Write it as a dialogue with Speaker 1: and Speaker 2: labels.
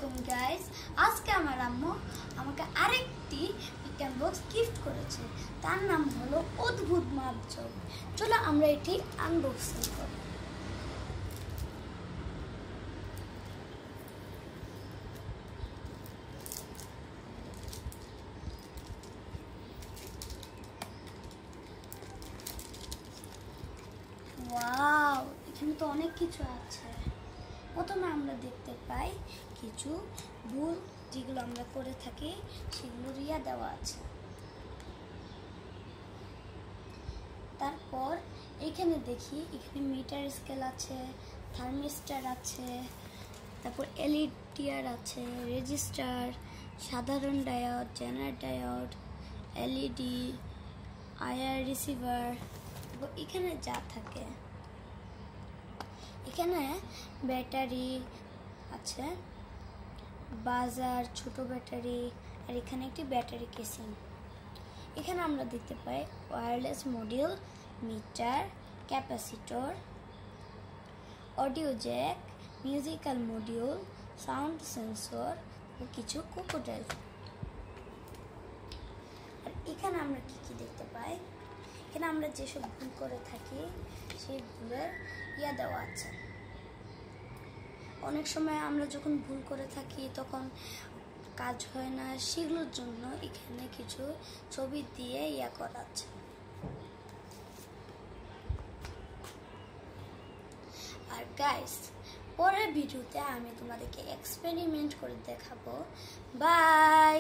Speaker 1: আলাইকুম গাইস, আজকে আমার আম্মু আমাকে আরেকটি পিকান বক্স গিফট করেছে। তার নাম হলো অদ্ভুত মাপজোক। চলো আমরা এটি আনবক্সিং করি। ওয়াও, এখানে তো অনেক কিছু আছে। প্রথমে আমরা দেখতে পাই কিছু ভুল যেগুলো আমরা করে থাকি সেগুলো রিয়া দেওয়া আছে। তারপর এখানে দেখি এখানে মিটার স্কেল আছে, থার্মিস্টার আছে, তারপর এলইডিআর আছে, রেজিস্টার, সাধারণ diode, general diode, LED, IR receiver, এখানে যা থাকে। এখানে ব্যাটারি আছে, বাজার, ছোট ব্যাটারি, আর এখানে একটি ব্যাটারি কেসিং। এখানে আমরা দেখতে পাই wireless module, meter, capacitor, audio jack, musical module, sound sensor ও কিছু কোকোডাইল। আর এখানে আমরা কি দেখতে পাই, এখানে আমরা যেসব ভুল করে থাকি সেই ভুলের দেওয়া আছে। অনেক সময় আমরা যখন ভুল করে থাকি তখন কাজ হয় না, সেগুলোর জন্য এখানে কিছু ছবি দিয়ে করা আছে। আর গাইস, পরের ভিডিওতে আমি তোমাদেরকে এক্সপেরিমেন্ট করে দেখাবো। বাই।